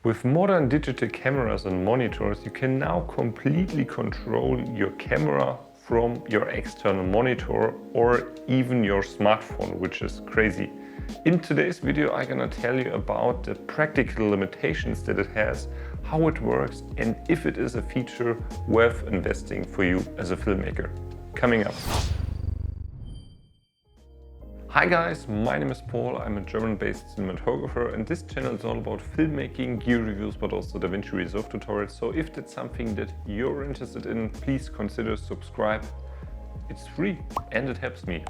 With modern digital cameras and monitors, you can now completely control your camera from your external monitor or even your smartphone, which is crazy. In today's video, I'm gonna tell you about the practical limitations that it has, how it works, and if it is a feature worth investing for you as a filmmaker. Coming up. Hi guys, my name is Paul. I'm a German-based cinematographer, and this channel is all about filmmaking, gear reviews, but also DaVinci Resolve tutorials. So if that's something that you're interested in, please consider subscribe. It's free and it helps me.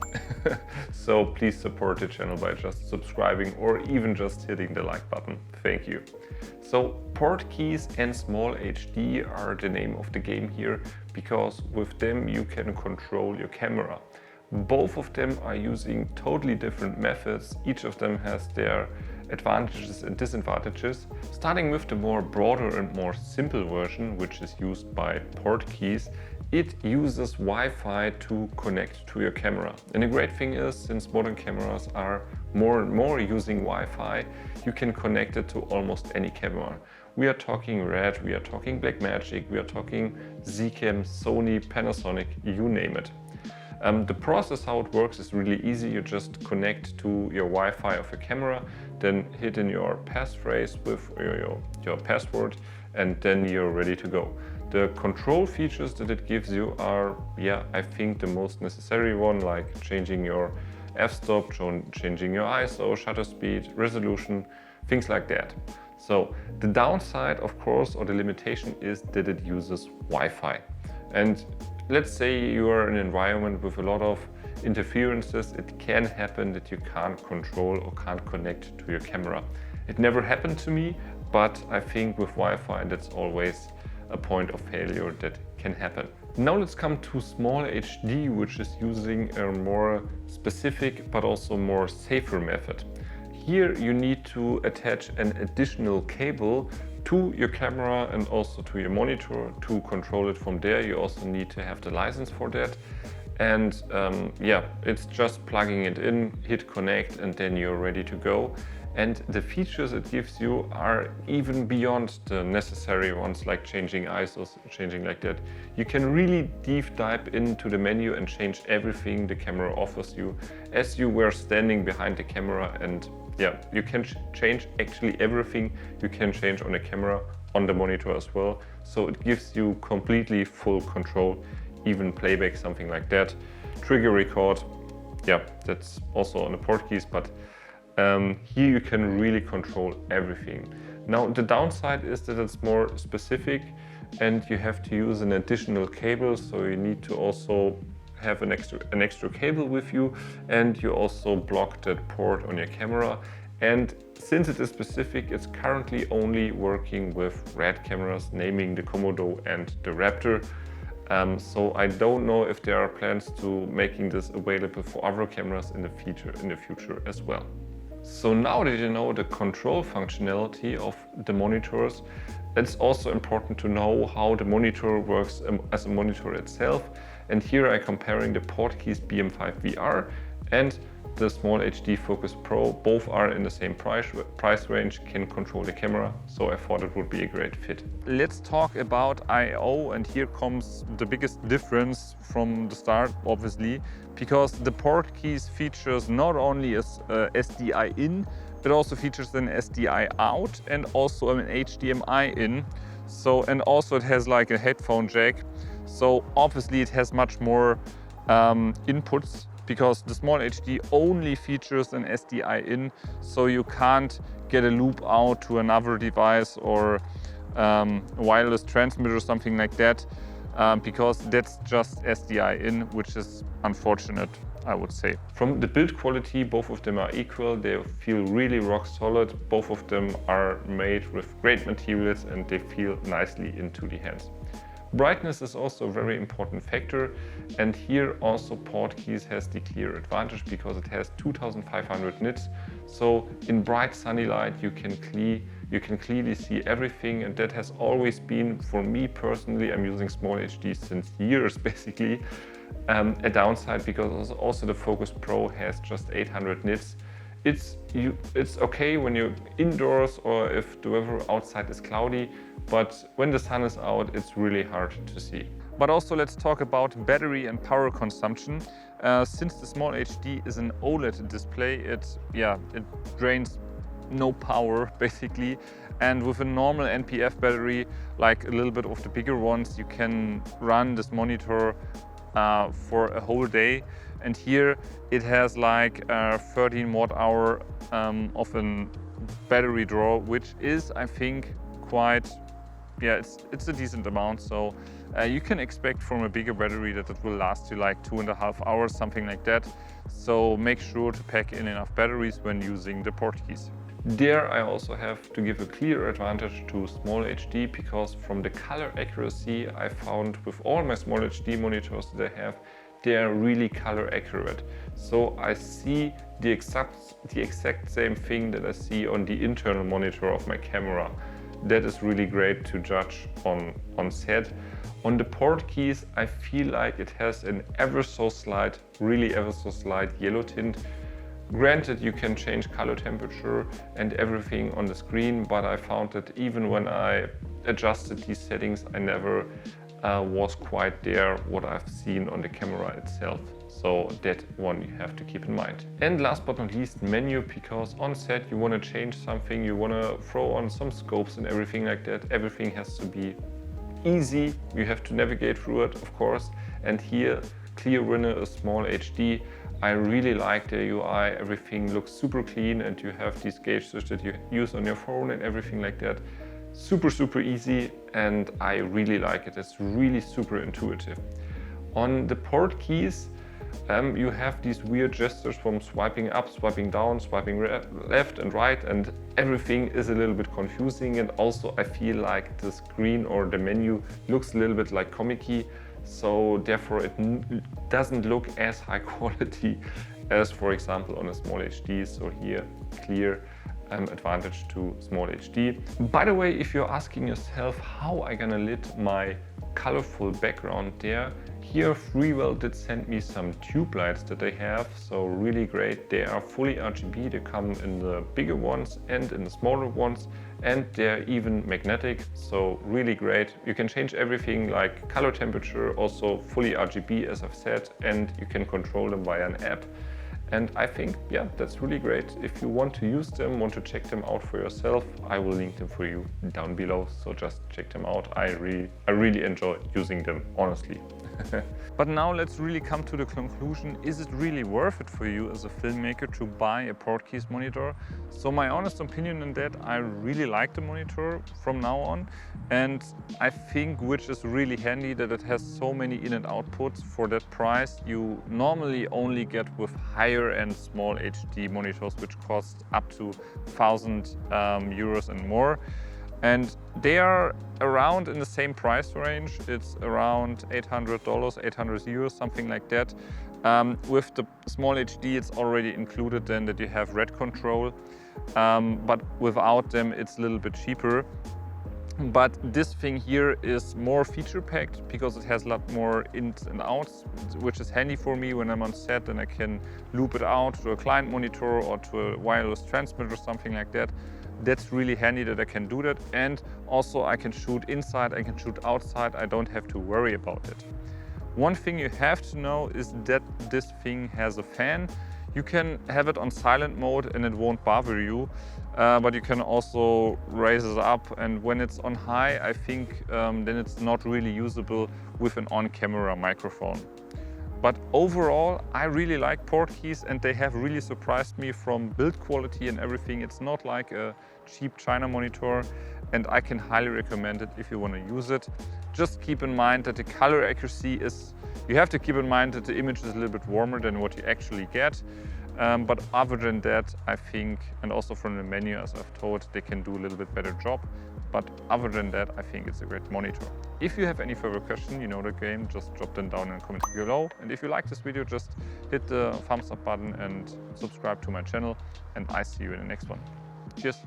So please support the channel by just subscribing or even just hitting the like button. Thank you. So Portkeys and SmallHD are the name of the game here, because with them you can control your camera. Both of them are using totally different methods. Each of them has their advantages and disadvantages. Starting with the more broader and more simple version, which is used by Portkeys, it uses Wi-Fi to connect to your camera. And the great thing is, since modern cameras are more and more using Wi-Fi, you can connect it to almost any camera. We are talking Red, we are talking Blackmagic, we are talking Zcam, Sony, Panasonic, you name it. The process, how it works, is really easy. You just connect to your Wi-Fi of your camera, then hit in your passphrase with your password, and then you're ready to go. The control features that it gives you are, I think the most necessary one, like changing your f-stop, changing your ISO, shutter speed, resolution, things like that. So the downside, of course, or the limitation is that it uses Wi-Fi. And let's say you are in an environment with a lot of interferences, it can happen that you can't control or can't connect to your camera. It never happened to me, but I think with Wi-Fi that's always a point of failure that can happen. Now let's come to SmallHD, which is using a more specific but also more safer method. Here you need to attach an additional cable to your camera and also to your monitor to control it from there. You also need to have the license for that. And it's just plugging it in, hit connect, and then you're ready to go. And the features it gives you are even beyond the necessary ones, like changing ISOs, changing like that. You can really deep dive into the menu and change everything the camera offers you as you were standing behind the camera. And you can change actually everything you can change on the camera, on the monitor as well. So it gives you completely full control, even playback, something like that. Trigger record, that's also on the Portkeys, but here you can really control everything. Now the downside is that it's more specific and you have to use an additional cable, so you need to also have an extra cable with you, and you also block that port on your camera. And since it is specific, it's currently only working with Red cameras, naming the Komodo and the Raptor. So I don't know if there are plans to making this available for other cameras in the future as well. So now that you know the control functionality of the monitors, it's also important to know how the monitor works as a monitor itself. And here I'm comparing the Portkeys BM5WR and the SmallHD Focus Pro. Both are in the same price range, can control the camera, so I thought it would be a great fit. Let's talk about I/O, and here comes the biggest difference from the start, obviously, because the Portkeys features not only a SDI in, it also features an SDI out and also an HDMI in. So, and also it has like a headphone jack. So obviously it has much more inputs, because the SmallHD only features an SDI in, so you can't get a loop out to another device or a wireless transmitter or something like that, because that's just SDI in, which is unfortunate, I would say. From the build quality, both of them are equal. They feel really rock solid. Both of them are made with great materials and they feel nicely into the hands. Brightness is also a very important factor, and here also Portkeys has the clear advantage because it has 2500 nits. So in bright sunny light you can clearly see everything, and that has always been, for me personally, I'm using SmallHD since years basically, a downside, because also the Focus Pro has just 800 nits It's okay when you're indoors or if the weather outside is cloudy, but when the sun is out, it's really hard to see. But also let's talk about battery and power consumption. Since the SmallHD is an OLED display, it drains no power basically. And with a normal NPF battery, like a little bit of the bigger ones, you can run this monitor for a whole day. And here it has like 13 watt hour of a battery draw, which is, I think, quite, it's a decent amount. So you can expect from a bigger battery that it will last you like 2.5 hours, something like that. So make sure to pack in enough batteries when using the Portkeys. There I also have to give a clear advantage to SmallHD, because from the color accuracy I found with all my SmallHD monitors that I have, they are really color accurate. So I see the exact same thing that I see on the internal monitor of my camera. That is really great to judge on set. On the Portkeys, I feel like it has an really ever so slight yellow tint. Granted, you can change color temperature and everything on the screen, but I found that even when I adjusted these settings, I never was quite there what I've seen on the camera itself. So that one you have to keep in mind. And last but not least, menu, because on set you want to change something, you want to throw on some scopes and everything like that. Everything has to be easy. You have to navigate through it, of course. And here, clear winner is SmallHD. I really like the UI. Everything looks super clean, and you have these gauges that you use on your phone and everything like that. Super easy, and I really like it. It's really super intuitive. On the Portkeys, you have these weird gestures from swiping up, swiping down, swiping left and right, and everything is a little bit confusing. And also I feel like the screen or the menu looks a little bit like comic-y, so therefore it doesn't look as high quality as, for example, on a SmallHD. So here, clear advantage to SmallHD. By the way, if you're asking yourself how I'm gonna lit my colorful background there, here Freewell did send me some tube lights that they have, so really great. They are fully RGB, they come in the bigger ones and in the smaller ones, and they're even magnetic, so really great. You can change everything like color temperature, also fully RGB as I've said, and you can control them via an app. And I think, yeah, that's really great. If you want to use them, want to check them out for yourself, I will link them for you down below. So just check them out. I really enjoy using them, honestly. But now let's really come to the conclusion. Is it really worth it for you as a filmmaker to buy a Portkeys monitor? So my honest opinion on that, I really like the monitor from now on. And I think, which is really handy, that it has so many in and outputs for that price. You normally only get with higher end SmallHD monitors, which cost up to 1,000 euros and more. And they are around in the same price range. It's around $800, 800 euros, something like that. With the SmallHD, it's already included then that you have red control, but without them, it's a little bit cheaper. But this thing here is more feature packed because it has a lot more ins and outs, which is handy for me when I'm on set and I can loop it out to a client monitor or to a wireless transmitter or something like that. That's really handy that I can do that. And also I can shoot inside, I can shoot outside. I don't have to worry about it. One thing you have to know is that this thing has a fan. You can have it on silent mode and it won't bother you, but you can also raise it up, and when it's on high, I think then it's not really usable with an on-camera microphone. But overall, I really like Portkeys, and they have really surprised me from build quality and everything. It's not like a cheap China monitor, and I can highly recommend it if you want to use it. Just keep in mind that the color accuracy is, you have to keep in mind that the image is a little bit warmer than what you actually get. But other than that, I think, and also from the menu, as I've told, they can do a little bit better job. But other than that, I think it's a great monitor. If you have any further questions, you know the game, just drop them down in the comments below. And if you like this video, just hit the thumbs up button and subscribe to my channel. And I see you in the next one. Cheers.